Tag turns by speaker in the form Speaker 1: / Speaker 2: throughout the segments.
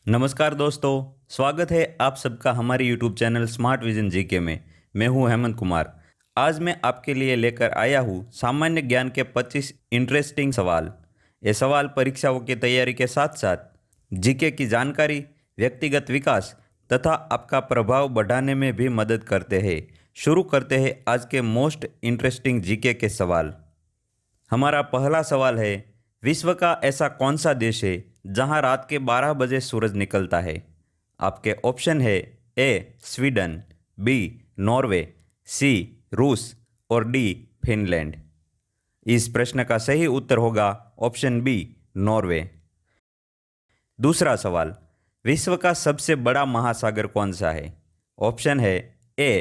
Speaker 1: नमस्कार दोस्तों, स्वागत है आप सबका हमारे YouTube channel smart vision GK में। मैं हूं हेमंत कुमार। आज मैं आपके लिए लेकर आया हूं सामान्य ज्ञान के 25 इंटरेस्टिंग सवाल। ये सवाल परीक्षाओं की तैयारी के साथ साथ जीके की जानकारी, व्यक्तिगत विकास तथा आपका प्रभाव बढ़ाने में भी मदद करते हैं। शुरू करते हैं आज के मोस्ट इंटरेस्टिंग जीके के सवाल। हमारा पहला सवाल है, विश्व का ऐसा कौन सा देश है जहां रात के 12 बजे सूरज निकलता है? आपके ऑप्शन है ए स्वीडन, बी नॉर्वे, सी रूस और डी फिनलैंड। इस प्रश्न का सही उत्तर होगा ऑप्शन बी नॉर्वे। दूसरा सवाल, विश्व का सबसे बड़ा महासागर कौन सा है? ऑप्शन है ए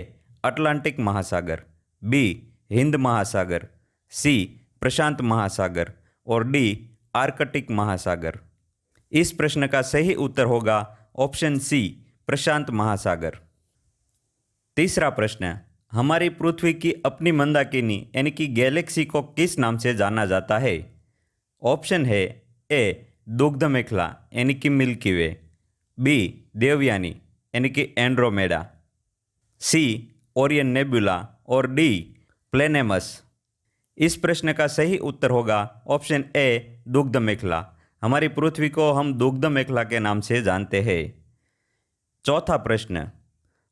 Speaker 1: अटलांटिक महासागर, बी हिंद महासागर, सी प्रशांत महासागर और डी आर्कटिक महासागर। इस प्रश्न का सही उत्तर होगा ऑप्शन सी प्रशांत महासागर। तीसरा प्रश्न, हमारी पृथ्वी की अपनी मंदाकिनी यानी कि गैलेक्सी को किस नाम से जाना जाता है? ऑप्शन है ए दुग्ध मेखला यानी कि मिल्की वे, बी देवयानी यानी कि एंड्रोमेडा, सी ओरियन नेबुला और डी प्लेनेमस। इस प्रश्न का सही उत्तर होगा ऑप्शन ए दुग्ध मेखला। हमारी पृथ्वी को हम दुग्ध मेखला के नाम से जानते हैं। चौथा प्रश्न,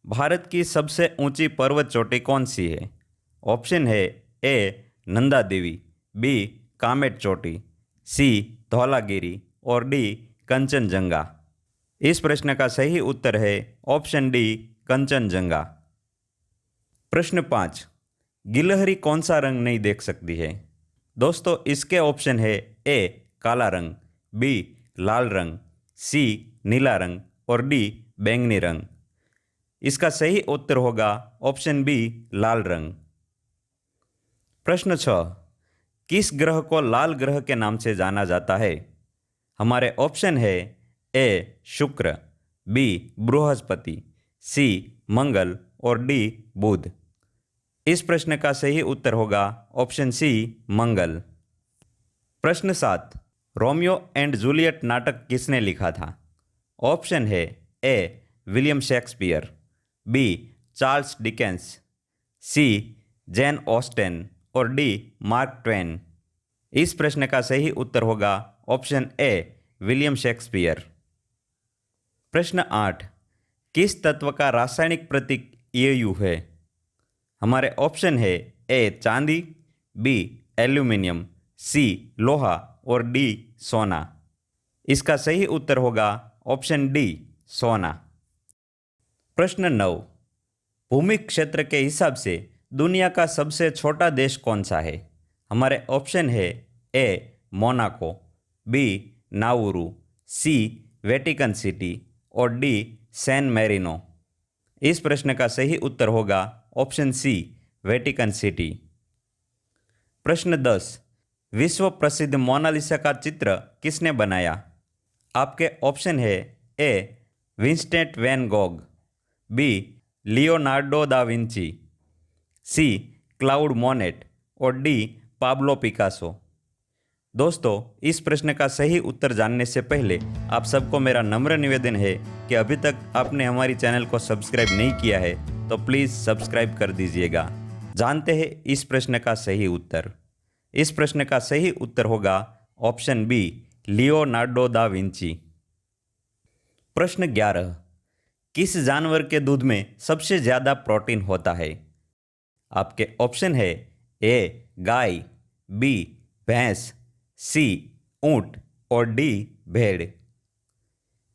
Speaker 1: भारत की सबसे ऊंची पर्वत चोटी कौन सी है? ऑप्शन है ए नंदा देवी, बी कामेट चोटी, सी धौलागिरी और डी कंचनजंगा। इस प्रश्न का सही उत्तर है ऑप्शन डी कंचनजंगा। प्रश्न 5, गिलहरी कौन सा रंग नहीं देख सकती है? दोस्तों इसके ऑप्शन है ए काला रंग, बी लाल रंग, सी नीला रंग और डी बैंगनी रंग। इसका सही उत्तर होगा ऑप्शन बी लाल रंग। प्रश्न 6, किस ग्रह को लाल ग्रह के नाम से जाना जाता है? हमारे ऑप्शन है ए शुक्र, बी बृहस्पति, सी मंगल और डी बुध। इस प्रश्न का सही उत्तर होगा ऑप्शन सी मंगल। प्रश्न 7, रोमियो एंड जूलियट नाटक किसने लिखा था? ऑप्शन है A William Shakespeare, B Charles Dickens, C Jane Austen और डी मार्क ट्वेन। इस प्रश्न का सही उत्तर होगा ऑप्शन ए विलियम शेक्सपियर। प्रश्न 8, किस तत्व का रासायनिक प्रतीक Au है? हमारे ऑप्शन है ए चांदी, बी एल्यूमिनियम, सी लोहा और डी सोना। इसका सही उत्तर होगा ऑप्शन डी सोना। प्रश्न 9, भूमि क्षेत्र के हिसाब से दुनिया का सबसे छोटा देश कौन सा है? हमारे ऑप्शन है ए मोनाको, बी नाउरू, सी वेटिकन सिटी और डी सैन मैरिनो। इस प्रश्न का सही उत्तर होगा ऑप्शन सी वेटिकन सिटी। प्रश्न 10, विश्व प्रसिद्ध मोनालिसा का चित्र किसने बनाया? आपके ऑप्शन है A Vincent van Gogh, B Leonardo da Vinci, C Claude Monet और डी पाब्लो पिकासो। दोस्तों इस प्रश्न का सही उत्तर जानने से पहले आप सबको मेरा नम्र निवेदन है कि अभी तक आपने हमारी चैनल को सब्सक्राइब नहीं किया है तो प्लीज़ सब्सक्राइब कर दीजिएगा। जानते हैं इस प्रश्न का सही उत्तर। इस प्रश्न का सही उत्तर होगा option B Leonardo da Vinci. प्रश्न 11, किस जानवर के दूध में सबसे ज़्यादा प्रोटीन होता है? आपके ऑप्शन है ए गाय, बी भैंस, सी ऊंट और डी भेड़।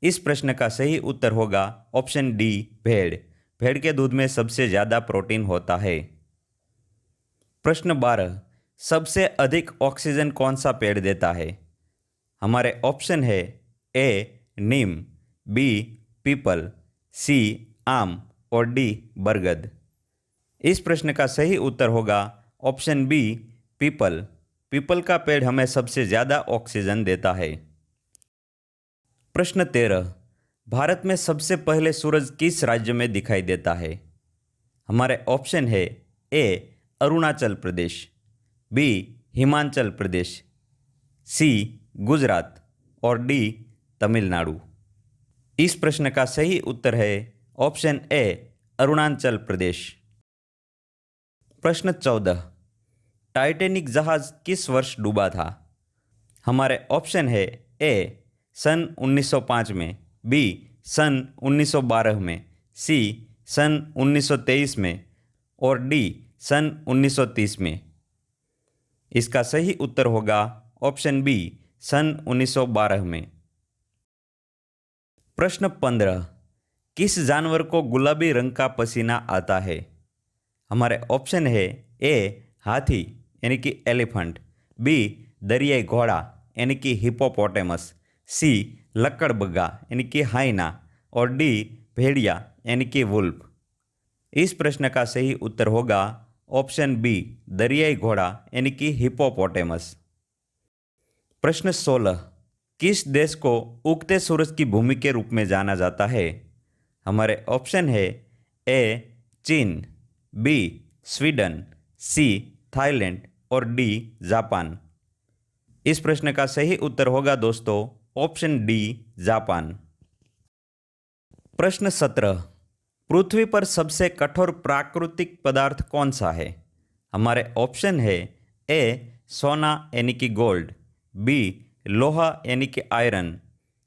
Speaker 1: इस प्रश्न का सही उत्तर होगा ऑप्शन डी भेड़। भेड़ के दूध में सबसे ज़्यादा प्रोटीन होता है। प्रश्न 12, सबसे अधिक ऑक्सीजन कौन सा पेड़ देता है? हमारे ऑप्शन है ए नीम, बी पीपल, सी आम और डी बरगद। इस प्रश्न का सही उत्तर होगा ऑप्शन बी पीपल। पीपल का पेड़ हमें सबसे ज़्यादा ऑक्सीजन देता है। प्रश्न 13, भारत में सबसे पहले सूरज किस राज्य में दिखाई देता है? हमारे ऑप्शन है ए अरुणाचल प्रदेश, बी हिमाचल प्रदेश, सी गुजरात और डी तमिलनाडु। इस प्रश्न का सही उत्तर है ऑप्शन ए अरुणाचल प्रदेश। प्रश्न 14, टाइटैनिक जहाज किस वर्ष डूबा था? हमारे ऑप्शन है ए सन 1905 में, बी सन 1912 में, सी सन 1923 में और डी सन 1930 में। इसका सही उत्तर होगा ऑप्शन बी सन 1912 में। प्रश्न 15, किस जानवर को गुलाबी रंग का पसीना आता है? हमारे ऑप्शन है ए हाथी यानी कि एलिफेंट, बी दरियाई घोड़ा यानी कि हिपोपोटेमस, सी लकड़बग्गा यानी कि हाइना और डी भेड़िया यानी कि वुल्फ। इस प्रश्न का सही उत्तर होगा ऑप्शन बी दरियाई घोड़ा यानी कि हिपोपोटेमस। प्रश्न 16, किस देश को उगते सूरज की भूमि के रूप में जाना जाता है? हमारे ऑप्शन है ए चीन, बी स्वीडन, सी थाईलैंड और डी जापान। इस प्रश्न का सही उत्तर होगा दोस्तों ऑप्शन डी जापान। प्रश्न 17, पृथ्वी पर सबसे कठोर प्राकृतिक पदार्थ कौन सा है? हमारे ऑप्शन है ए सोना यानी कि गोल्ड, बी लोहा यानी कि आयरन,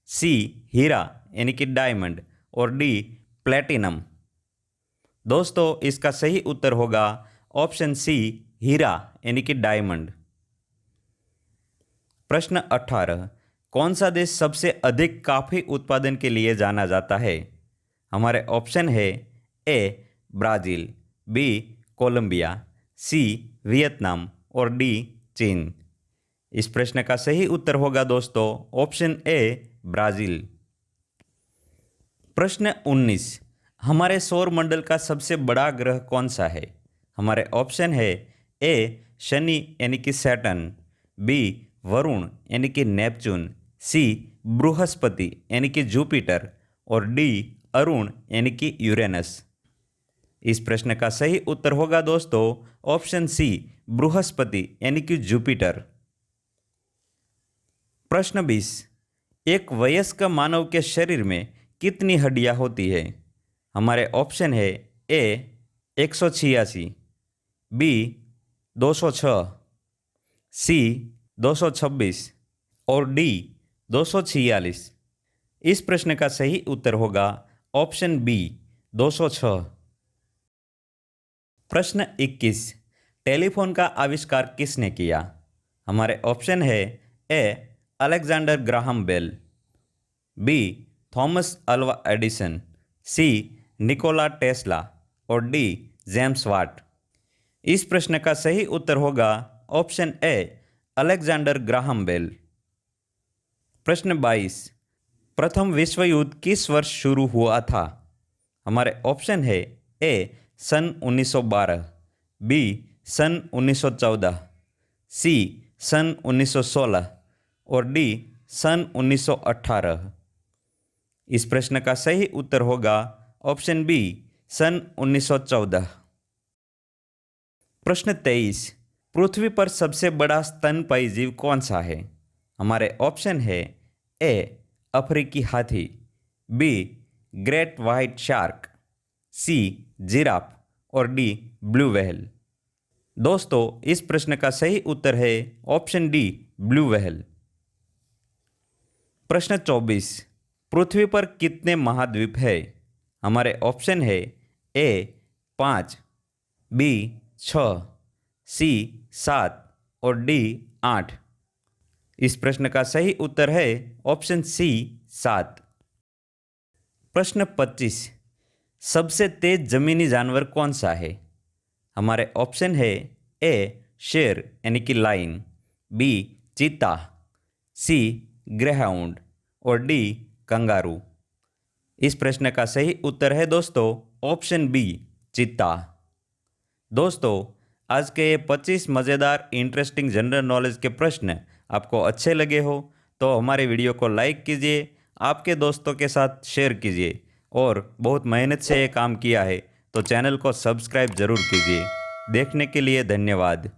Speaker 1: सी हीरा यानी कि डायमंड और डी प्लेटिनम। दोस्तों इसका सही उत्तर होगा ऑप्शन सी हीरा यानी कि डायमंड। प्रश्न 18, कौन सा देश सबसे अधिक कॉफी उत्पादन के लिए जाना जाता है? हमारे ऑप्शन है A Brazil, B Colombia, C Vietnam और डी चीन। इस प्रश्न का सही उत्तर होगा दोस्तों ऑप्शन ए ब्राज़ील। प्रश्न 19, हमारे सौर मंडल का सबसे बड़ा ग्रह कौन सा है? हमारे ऑप्शन है ए शनि यानी कि सैटर्न, बी वरुण यानी कि नेपच्यून, सी बृहस्पति यानी कि जुपिटर और डी अरुण यानी कि यूरेनस। इस प्रश्न का सही उत्तर होगा दोस्तों ऑप्शन सी बृहस्पति यानी कि जुपिटर। प्रश्न 20, एक वयस्क मानव के शरीर में कितनी हड्डियां होती है? हमारे ऑप्शन है ए 186, बी 206, सी 226 और डी 246। इस प्रश्न का सही उत्तर होगा ऑप्शन बी 206। प्रश्न 21, टेलीफोन का आविष्कार किसने किया? हमारे ऑप्शन है A Alexander Graham Bell, B Thomas Alva Edison, C Nikola Tesla और डी जेम्स वाट। इस प्रश्न का सही उत्तर होगा option A Alexander Graham Bell. प्रश्न 22, प्रथम विश्व युद्ध किस वर्ष शुरू हुआ था? हमारे ऑप्शन है ए सन 1912, बी सन 1914, सी सन 1916 और डी सन 1918। इस प्रश्न का सही उत्तर होगा ऑप्शन बी सन 1914। प्रश्न 23, पृथ्वी पर सबसे बड़ा स्तनपायी जीव कौन सा है? हमारे ऑप्शन है ए अफ्रीकी हाथी, B great white shark, C giraffe और डी ब्लू व्हेल। दोस्तों इस प्रश्न का सही उत्तर है ऑप्शन डी ब्लू व्हेल। प्रश्न 24, पृथ्वी पर कितने महाद्वीप है? हमारे ऑप्शन है ए 5, बी 6, सी 7 और डी 8। इस प्रश्न का सही उत्तर है ऑप्शन सी 7। प्रश्न 25, सबसे तेज जमीनी जानवर कौन सा है? हमारे ऑप्शन है ए शेर यानी कि लाइन, बी चीता, सी ग्रेहाउंड और डी कंगारू। इस प्रश्न का सही उत्तर है दोस्तों ऑप्शन बी चीता। दोस्तों आज के ये 25 मज़ेदार इंटरेस्टिंग जनरल नॉलेज के प्रश्न आपको अच्छे लगे हो तो हमारे वीडियो को लाइक कीजिए, आपके दोस्तों के साथ शेयर कीजिए और बहुत मेहनत से ये काम किया है तो चैनल को सब्सक्राइब ज़रूर कीजिए। देखने के लिए धन्यवाद।